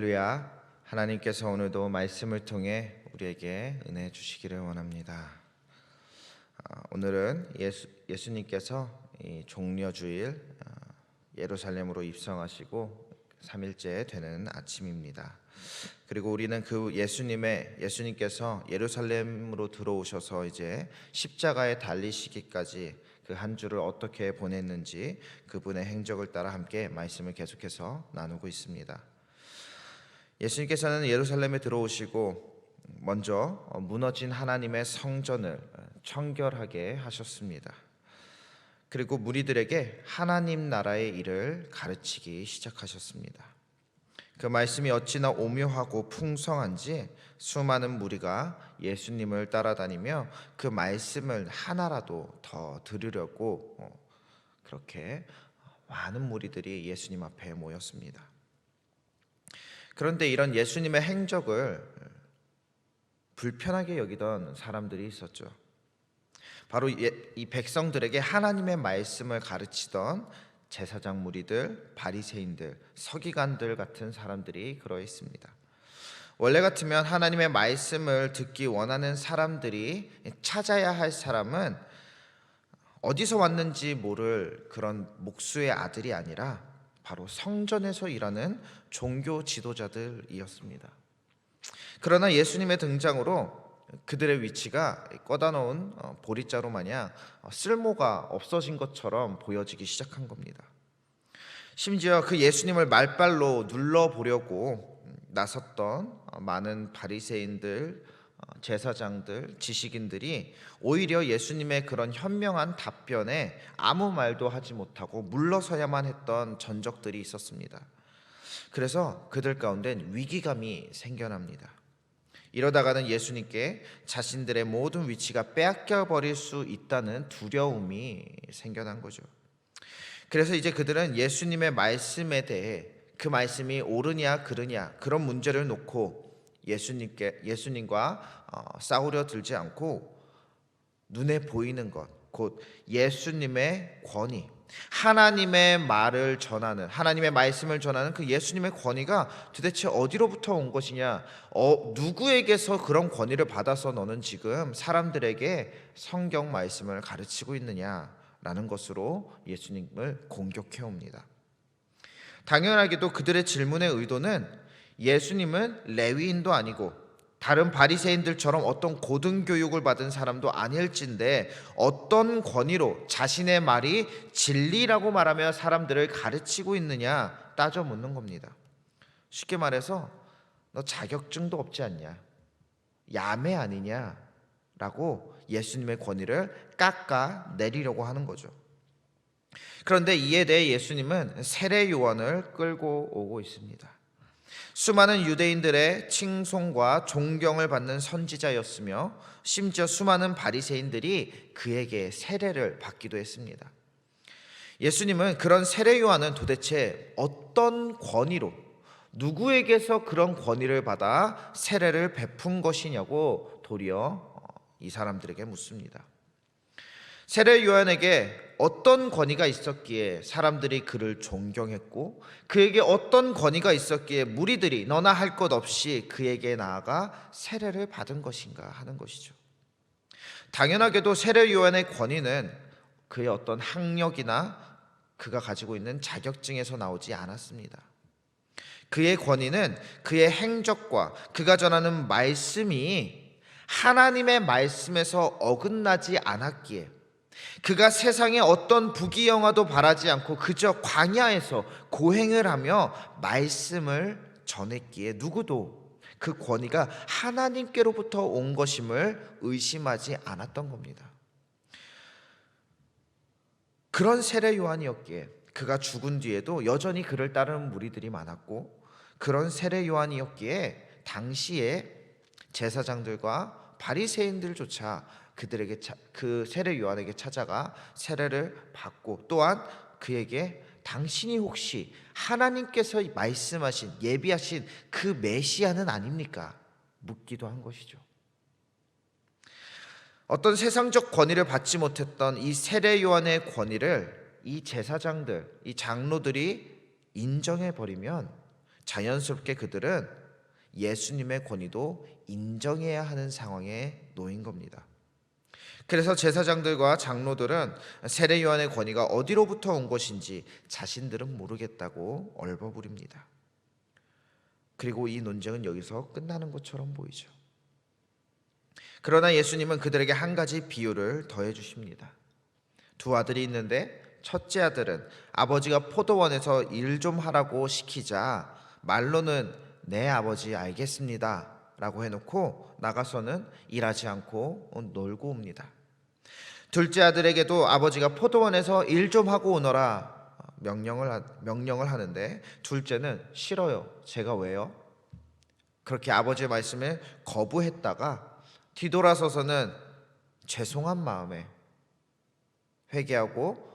할렐루야. 하나님께서 오늘도 말씀을 통해 우리에게 은혜 주시기를 원합니다. 오늘은 예수님께서 이 종려주일 예루살렘으로 입성하시고 3일째 되는 아침입니다. 그리고 우리는 그 예수님께서 예루살렘으로 들어오셔서 이제 십자가에 달리시기까지 그 한 주를 어떻게 보냈는지 그분의 행적을 따라 함께 말씀을 계속해서 나누고 있습니다. 예수님께서는 예루살렘에 들어오시고 먼저 무너진 하나님의 성전을 청결하게 하셨습니다. 그리고 무리들에게 하나님 나라의 일을 가르치기 시작하셨습니다. 그 말씀이 어찌나 오묘하고 풍성한지 수많은 무리가 예수님을 따라다니며 그 말씀을 하나라도 더 들으려고 그렇게 많은 무리들이 예수님 앞에 모였습니다. 그런데 이런 예수님의 행적을 불편하게 여기던 사람들이 있었죠. 바로 이 백성들에게 하나님의 말씀을 가르치던 제사장 무리들, 바리새인들, 서기관들 같은 사람들이 그러했습니다. 원래 같으면 하나님의 말씀을 듣기 원하는 사람들이 찾아야 할 사람은 어디서 왔는지 모를 그런 목수의 아들이 아니라 바로 성전에서 일하는 종교 지도자들이었습니다. 그러나 예수님의 등장으로 그들의 위치가 꺼다 놓은 보리자루 마냥 쓸모가 없어진 것처럼 보여지기 시작한 겁니다. 심지어 그 예수님을 말발로 눌러보려고 나섰던 많은 바리새인들, 제사장들, 지식인들이 오히려 예수님의 그런 현명한 답변에 아무 말도 하지 못하고 물러서야만 했던 전적들이 있었습니다. 그래서 그들 가운데는 위기감이 생겨납니다. 이러다가는 예수님께 자신들의 모든 위치가 빼앗겨 버릴 수 있다는 두려움이 생겨난 거죠. 그래서 이제 그들은 예수님의 말씀에 대해 그 말씀이 옳으냐 그르냐 그런 문제를 놓고 예수님과 싸우려 들지 않고 눈에 보이는 것, 곧 예수님의 권위, 하나님의 말을 전하는, 하나님의 말씀을 전하는 그 예수님의 권위가 도대체 어디로부터 온 것이냐, 누구에게서 그런 권위를 받아서 너는 지금 사람들에게 성경 말씀을 가르치고 있느냐라는 것으로 예수님을 공격해옵니다. 당연하게도 그들의 질문의 의도는 예수님은 레위인도 아니고 다른 바리새인들처럼 어떤 고등교육을 받은 사람도 아닐진데 어떤 권위로 자신의 말이 진리라고 말하며 사람들을 가르치고 있느냐 따져 묻는 겁니다. 쉽게 말해서 너 자격증도 없지 않냐, 야매 아니냐 라고 예수님의 권위를 깎아내리려고 하는 거죠. 그런데 이에 대해 예수님은 세례 요한을 끌고 오고 있습니다. 수많은 유대인들의 칭송과 존경을 받는 선지자였으며 심지어 수많은 바리새인들이 그에게 세례를 받기도 했습니다. 예수님은 그런 세례 요한은 도대체 어떤 권위로, 누구에게서 그런 권위를 받아 세례를 베푼 것이냐고 도리어 이 사람들에게 묻습니다. 세례 요한에게 어떤 권위가 있었기에 사람들이 그를 존경했고 그에게 어떤 권위가 있었기에 무리들이 너나 할 것 없이 그에게 나아가 세례를 받은 것인가 하는 것이죠. 당연하게도 세례 요한의 권위는 그의 어떤 학력이나 그가 가지고 있는 자격증에서 나오지 않았습니다. 그의 권위는 그의 행적과 그가 전하는 말씀이 하나님의 말씀에서 어긋나지 않았기에, 그가 세상에 어떤 부귀영화도 바라지 않고 그저 광야에서 고행을 하며 말씀을 전했기에 누구도 그 권위가 하나님께로부터 온 것임을 의심하지 않았던 겁니다. 그런 세례 요한이었기에 그가 죽은 뒤에도 여전히 그를 따르는 무리들이 많았고, 그런 세례 요한이었기에 당시에 제사장들과 바리새인들조차 그들에게 그 세례 요한에게 찾아가 세례를 받고, 또한 그에게 당신이 혹시 하나님께서 말씀하신 예비하신 그 메시아는 아닙니까? 묻기도 한 것이죠. 어떤 세상적 권위를 받지 못했던 이 세례 요한의 권위를 이 제사장들, 이 장로들이 인정해 버리면 자연스럽게 그들은 예수님의 권위도 인정해야 하는 상황에 놓인 겁니다. 그래서 제사장들과 장로들은 세례 요한의 권위가 어디로부터 온 것인지 자신들은 모르겠다고 얼버무립니다. 그리고 이 논쟁은 여기서 끝나는 것처럼 보이죠. 그러나 예수님은 그들에게 한 가지 비유를 더해 주십니다. 두 아들이 있는데 첫째 아들은 아버지가 포도원에서 일 좀 하라고 시키자 말로는 네 아버지 알겠습니다 라고 해놓고 나가서는 일하지 않고 놀고 옵니다. 둘째 아들에게도 아버지가 포도원에서 일 좀 하고 오너라 명령을 하는데 둘째는 싫어요. 제가 왜요? 그렇게 아버지의 말씀에 거부했다가 뒤돌아서서는 죄송한 마음에 회개하고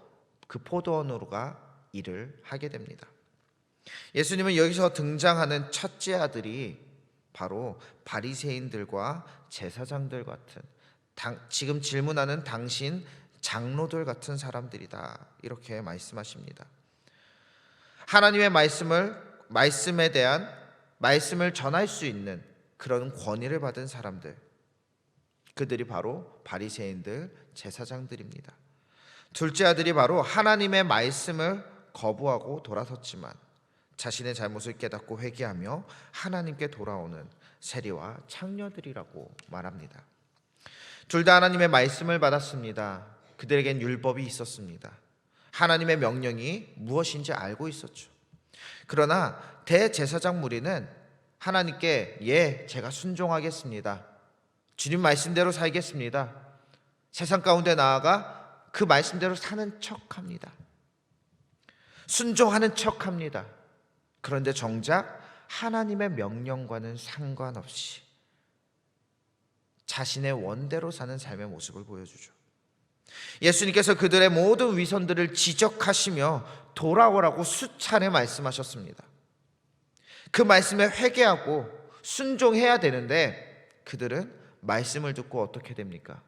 그 포도원으로가 일을 하게 됩니다. 예수님은 여기서 등장하는 첫째 아들이 바로 바리새인들과 제사장들 같은 지금 질문하는 당신 장로들 같은 사람들이다 이렇게 말씀하십니다. 하나님의 말씀에 대한 말씀을 전할 수 있는 그런 권위를 받은 사람들, 그들이 바로 바리새인들, 제사장들입니다. 둘째 아들이 바로 하나님의 말씀을 거부하고 돌아섰지만 자신의 잘못을 깨닫고 회개하며 하나님께 돌아오는 세리와 창녀들이라고 말합니다. 둘 다 하나님의 말씀을 받았습니다. 그들에겐 율법이 있었습니다. 하나님의 명령이 무엇인지 알고 있었죠. 그러나 대제사장 무리는 하나님께 제가 순종하겠습니다. 주님 말씀대로 살겠습니다. 세상 가운데 나아가 그 말씀대로 사는 척합니다. 순종하는 척합니다. 그런데 정작 하나님의 명령과는 상관없이 자신의 원대로 사는 삶의 모습을 보여주죠. 예수님께서 그들의 모든 위선들을 지적하시며 돌아오라고 수차례 말씀하셨습니다. 그 말씀에 회개하고 순종해야 되는데 그들은 말씀을 듣고 어떻게 됩니까?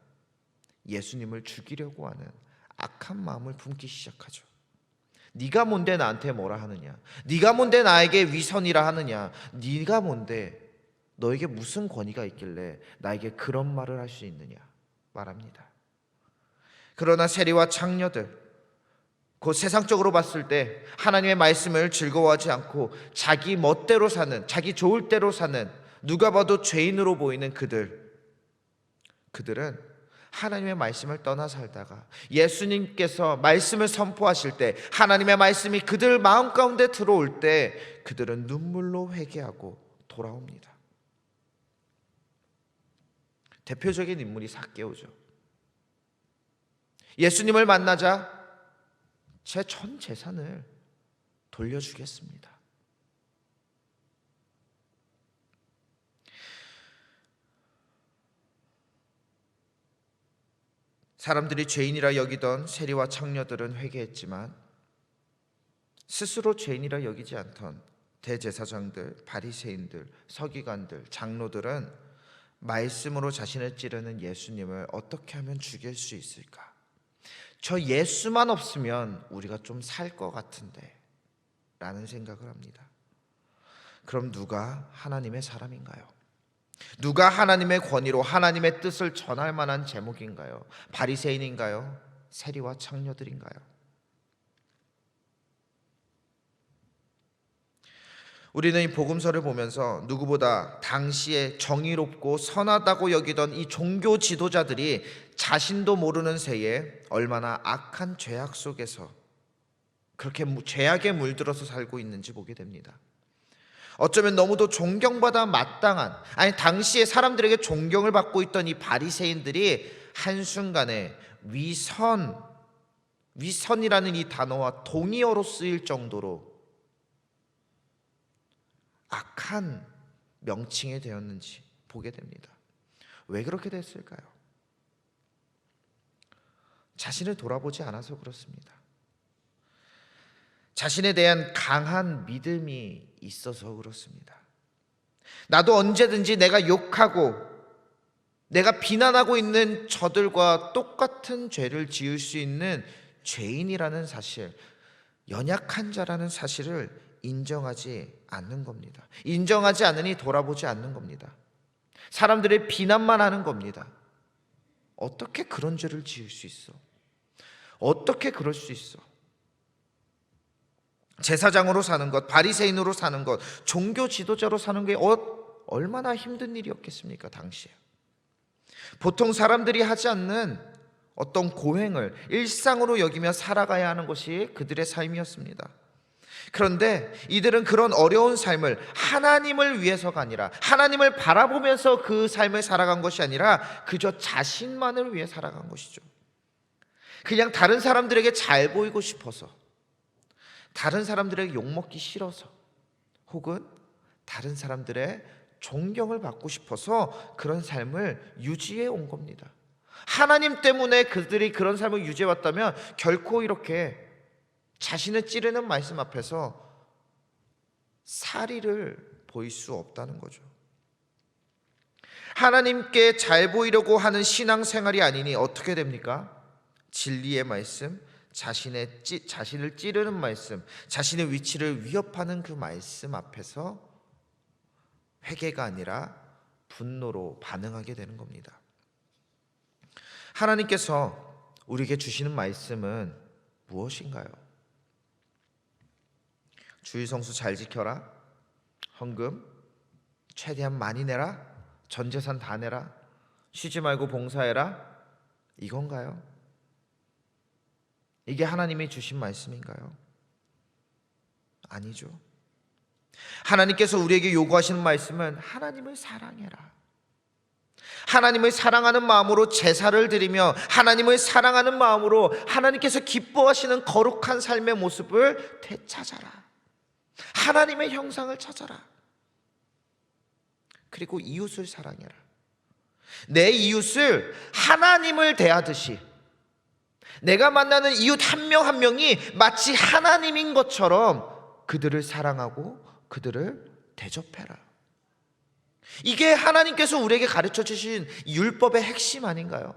예수님을 죽이려고 하는 악한 마음을 품기 시작하죠. 네가 뭔데 나한테 뭐라 하느냐? 네가 뭔데 나에게 위선이라 하느냐? 네가 뭔데 너에게 무슨 권위가 있길래 나에게 그런 말을 할 수 있느냐? 말합니다. 그러나 세리와 창녀들, 그 세상적으로 봤을 때 하나님의 말씀을 즐거워하지 않고 자기 멋대로 사는, 자기 좋을 대로 사는, 누가 봐도 죄인으로 보이는 그들은 하나님의 말씀을 떠나 살다가 예수님께서 말씀을 선포하실 때, 하나님의 말씀이 그들 마음 가운데 들어올 때 그들은 눈물로 회개하고 돌아옵니다. 대표적인 인물이 삭개오죠. 예수님을 만나자 제 전 재산을 돌려주겠습니다. 사람들이 죄인이라 여기던 세리와 창녀들은 회개했지만 스스로 죄인이라 여기지 않던 대제사장들, 바리새인들, 서기관들, 장로들은 말씀으로 자신을 찌르는 예수님을 어떻게 하면 죽일 수 있을까? 저 예수만 없으면 우리가 좀 살 것 같은데 라는 생각을 합니다. 그럼 누가 하나님의 사람인가요? 누가 하나님의 권위로 하나님의 뜻을 전할 만한 제목인가요? 바리새인인가요? 세리와 창녀들인가요? 우리는 이 복음서를 보면서 누구보다 당시에 정의롭고 선하다고 여기던 이 종교 지도자들이 자신도 모르는 새에 얼마나 악한 죄악 속에서 그렇게 죄악에 물들어서 살고 있는지 보게 됩니다. 어쩌면 너무도 존경받아 마땅한, 아니 당시에 사람들에게 존경을 받고 있던 이 바리새인들이 한순간에 위선이라는 이 단어와 동의어로 쓰일 정도로 악한 명칭이 되었는지 보게 됩니다. 왜 그렇게 됐을까요? 자신을 돌아보지 않아서 그렇습니다. 자신에 대한 강한 믿음이 있어서 그렇습니다. 나도 언제든지 내가 욕하고 내가 비난하고 있는 저들과 똑같은 죄를 지을 수 있는 죄인이라는 사실, 연약한 자라는 사실을 인정하지 않는 겁니다. 인정하지 않으니 돌아보지 않는 겁니다. 사람들의 비난만 하는 겁니다. 어떻게 그런 죄를 지을 수 있어? 어떻게 그럴 수 있어? 제사장으로 사는 것, 바리새인으로 사는 것, 종교 지도자로 사는 게 얼마나 힘든 일이었겠습니까, 당시에. 보통 사람들이 하지 않는 어떤 고행을 일상으로 여기며 살아가야 하는 것이 그들의 삶이었습니다. 그런데 이들은 그런 어려운 삶을 하나님을 위해서가 아니라, 하나님을 바라보면서 그 삶을 살아간 것이 아니라 그저 자신만을 위해 살아간 것이죠. 그냥 다른 사람들에게 잘 보이고 싶어서, 다른 사람들에게 욕먹기 싫어서, 혹은 다른 사람들의 존경을 받고 싶어서 그런 삶을 유지해 온 겁니다. 하나님 때문에 그들이 그런 삶을 유지해 왔다면 결코 이렇게 자신을 찌르는 말씀 앞에서 사리를 보일 수 없다는 거죠. 하나님께 잘 보이려고 하는 신앙생활이 아니니 어떻게 됩니까? 진리의 말씀, 자신을 찌르는 말씀, 자신의 위치를 위협하는 그 말씀 앞에서 회개가 아니라 분노로 반응하게 되는 겁니다. 하나님께서 우리에게 주시는 말씀은 무엇인가요? 주일 성수 잘 지켜라, 헌금 최대한 많이 내라, 전 재산 다 내라, 쉬지 말고 봉사해라, 이건가요? 이게 하나님이 주신 말씀인가요? 아니죠. 하나님께서 우리에게 요구하시는 말씀은 하나님을 사랑해라. 하나님을 사랑하는 마음으로 제사를 드리며 하나님을 사랑하는 마음으로 하나님께서 기뻐하시는 거룩한 삶의 모습을 되찾아라. 하나님의 형상을 찾아라. 그리고 이웃을 사랑해라. 내 이웃을 하나님을 대하듯이 내가 만나는 이웃 한 명 한 명이 마치 하나님인 것처럼 그들을 사랑하고 그들을 대접해라. 이게 하나님께서 우리에게 가르쳐 주신 율법의 핵심 아닌가요?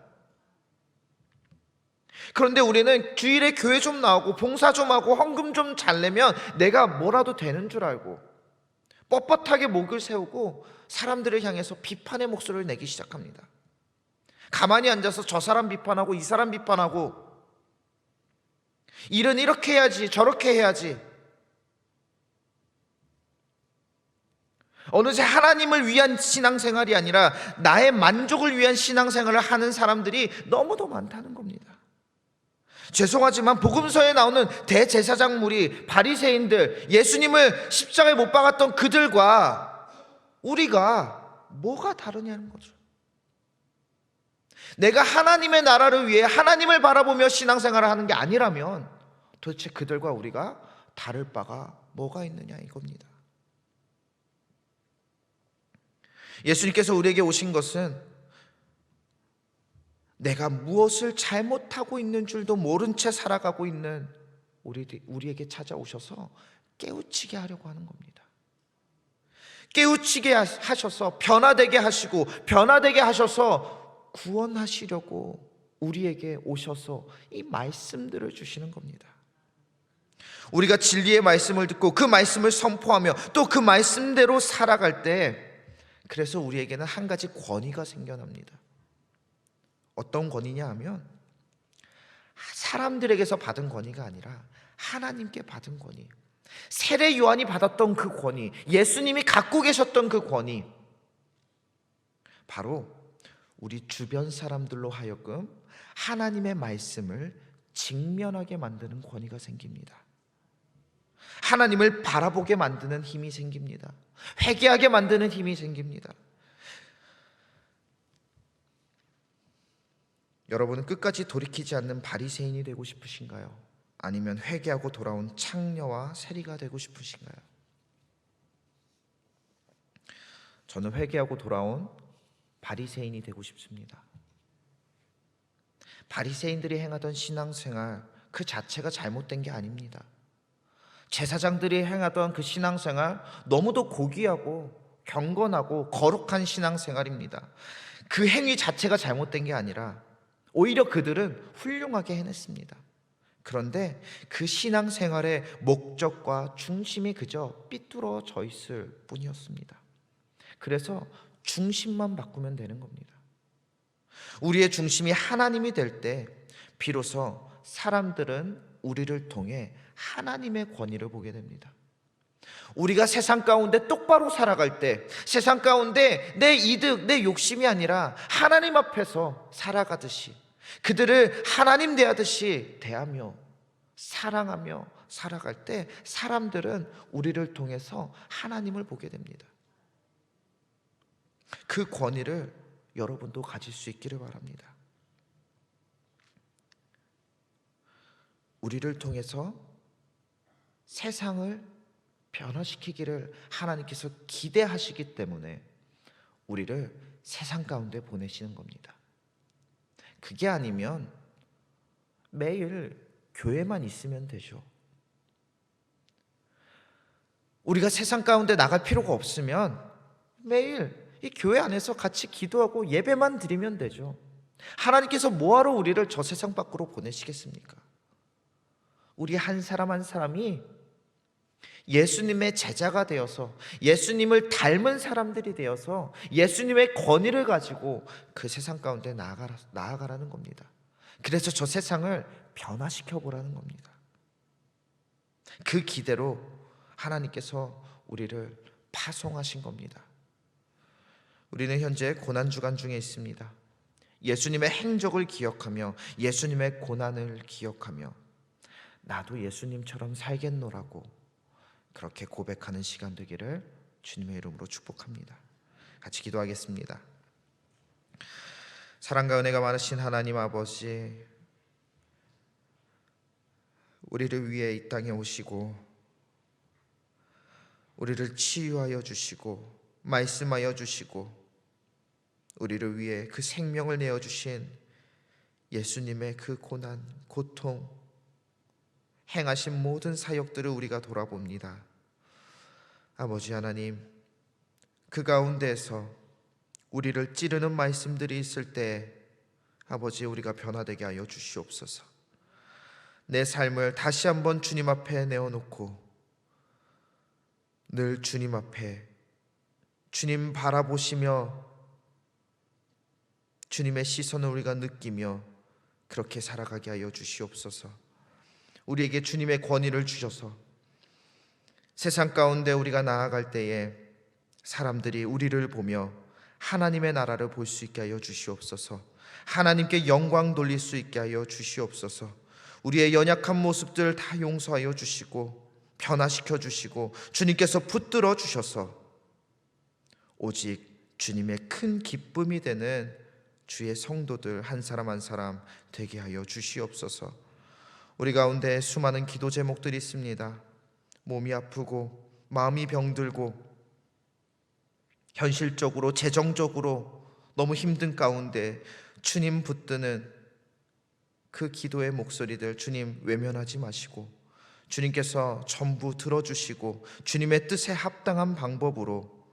그런데 우리는 주일에 교회 좀 나오고 봉사 좀 하고 헌금 좀 잘 내면 내가 뭐라도 되는 줄 알고 뻣뻣하게 목을 세우고 사람들을 향해서 비판의 목소리를 내기 시작합니다. 가만히 앉아서 저 사람 비판하고 이 사람 비판하고 일은 이렇게 해야지 저렇게 해야지, 어느새 하나님을 위한 신앙생활이 아니라 나의 만족을 위한 신앙생활을 하는 사람들이 너무도 많다는 겁니다. 죄송하지만 복음서에 나오는 대제사장 무리, 바리새인들, 예수님을 십자가에 못 박았던 그들과 우리가 뭐가 다르냐는 거죠. 내가 하나님의 나라를 위해 하나님을 바라보며 신앙생활을 하는 게 아니라면 도대체 그들과 우리가 다를 바가 뭐가 있느냐 이겁니다. 예수님께서 우리에게 오신 것은 내가 무엇을 잘못하고 있는 줄도 모른 채 살아가고 있는 우리에게 찾아오셔서 깨우치게 하려고 하는 겁니다. 깨우치게 하셔서 변화되게 하시고 변화되게 하셔서 구원하시려고 우리에게 오셔서 이 말씀들을 주시는 겁니다. 우리가 진리의 말씀을 듣고 그 말씀을 선포하며 또 그 말씀대로 살아갈 때, 그래서 우리에게는 한 가지 권위가 생겨납니다. 어떤 권위냐 하면 사람들에게서 받은 권위가 아니라 하나님께 받은 권위, 세례 요한이 받았던 그 권위, 예수님이 갖고 계셨던 그 권위, 바로 우리 주변 사람들로 하여금 하나님의 말씀을 직면하게 만드는 권위가 생깁니다. 하나님을 바라보게 만드는 힘이 생깁니다. 회개하게 만드는 힘이 생깁니다. 여러분은 끝까지 돌이키지 않는 바리새인이 되고 싶으신가요? 아니면 회개하고 돌아온 창녀와 세리가 되고 싶으신가요? 저는 회개하고 돌아온 바리새인이 되고 싶습니다. 바리새인들이 행하던 신앙생활 그 자체가 잘못된 게 아닙니다. 제사장들이 행하던 그 신앙생활 너무도 고귀하고 경건하고 거룩한 신앙생활입니다. 그 행위 자체가 잘못된 게 아니라 오히려 그들은 훌륭하게 해냈습니다. 그런데 그 신앙생활의 목적과 중심이 그저 삐뚤어져 있을 뿐이었습니다. 그래서 중심만 바꾸면 되는 겁니다. 우리의 중심이 하나님이 될 때 비로소 사람들은 우리를 통해 하나님의 권위를 보게 됩니다. 우리가 세상 가운데 똑바로 살아갈 때, 세상 가운데 내 이득, 내 욕심이 아니라 하나님 앞에서 살아가듯이, 그들을 하나님 대하듯이 대하며 사랑하며 살아갈 때 사람들은 우리를 통해서 하나님을 보게 됩니다. 그 권위를 여러분도 가질 수 있기를 바랍니다. 우리를 통해서 세상을 변화시키기를 하나님께서 기대하시기 때문에 우리를 세상 가운데 보내시는 겁니다. 그게 아니면 매일 교회만 있으면 되죠. 우리가 세상 가운데 나갈 필요가 없으면 매일 이 교회 안에서 같이 기도하고 예배만 드리면 되죠. 하나님께서 뭐하러 우리를 저 세상 밖으로 보내시겠습니까? 우리 한 사람 한 사람이 예수님의 제자가 되어서 예수님을 닮은 사람들이 되어서 예수님의 권위를 가지고 그 세상 가운데 나아가라는 겁니다. 그래서 저 세상을 변화시켜 보라는 겁니다. 그 기대로 하나님께서 우리를 파송하신 겁니다. 우리는 현재 고난주간 중에 있습니다. 예수님의 행적을 기억하며 예수님의 고난을 기억하며 나도 예수님처럼 살겠노라고 그렇게 고백하는 시간 되기를 주님의 이름으로 축복합니다. 같이 기도하겠습니다. 사랑과 은혜가 많으신 하나님 아버지, 우리를 위해 이 땅에 오시고 우리를 치유하여 주시고 말씀하여 주시고 우리를 위해 그 생명을 내어주신 예수님의 그 고난, 고통, 행하신 모든 사역들을 우리가 돌아봅니다. 아버지 하나님, 그 가운데에서 우리를 찌르는 말씀들이 있을 때 아버지 우리가 변화되게 하여 주시옵소서. 내 삶을 다시 한번 주님 앞에 내어놓고 늘 주님 앞에 주님 바라보시며 주님의 시선을 우리가 느끼며 그렇게 살아가게 하여 주시옵소서. 우리에게 주님의 권위를 주셔서 세상 가운데 우리가 나아갈 때에 사람들이 우리를 보며 하나님의 나라를 볼 수 있게 하여 주시옵소서. 하나님께 영광 돌릴 수 있게 하여 주시옵소서. 우리의 연약한 모습들 다 용서하여 주시고 변화시켜 주시고 주님께서 붙들어 주셔서 오직 주님의 큰 기쁨이 되는 주의 성도들 한 사람 한 사람 되게 하여 주시옵소서. 우리 가운데 수많은 기도 제목들이 있습니다. 몸이 아프고 마음이 병들고 현실적으로 재정적으로 너무 힘든 가운데 주님 붙드는 그 기도의 목소리들 주님 외면하지 마시고 주님께서 전부 들어주시고 주님의 뜻에 합당한 방법으로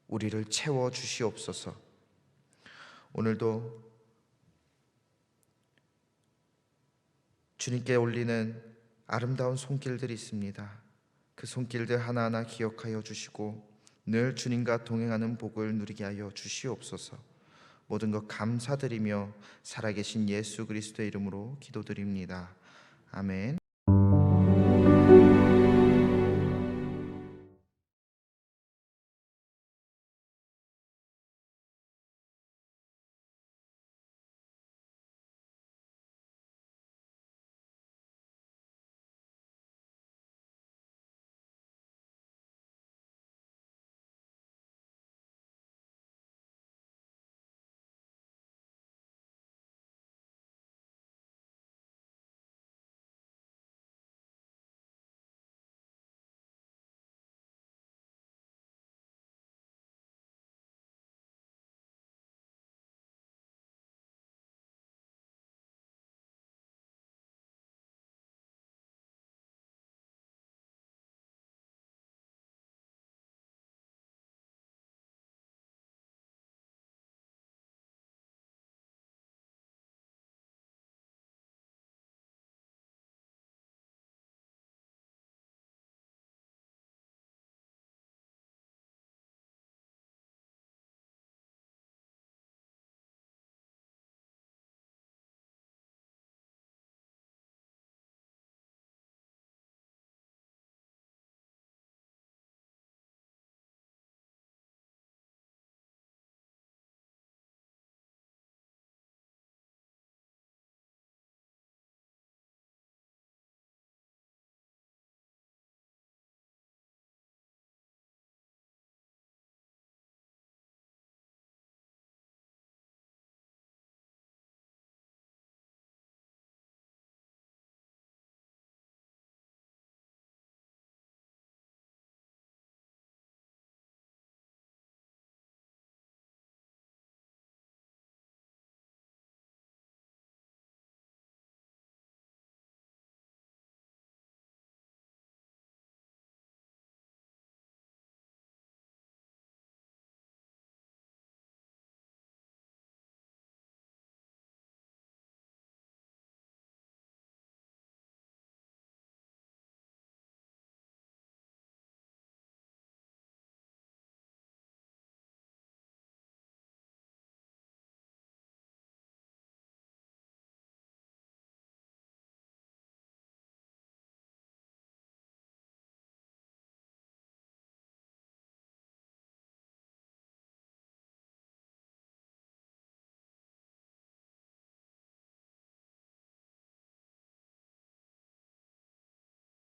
우리를 채워 주시옵소서. 오늘도 주님께 올리는 아름다운 손길들이 있습니다. 그 손길들 하나하나 기억하여 주시고 늘 주님과 동행하는 복을 누리게 하여 주시옵소서. 모든 것 감사드리며 살아계신 예수 그리스도의 이름으로 기도드립니다. 아멘.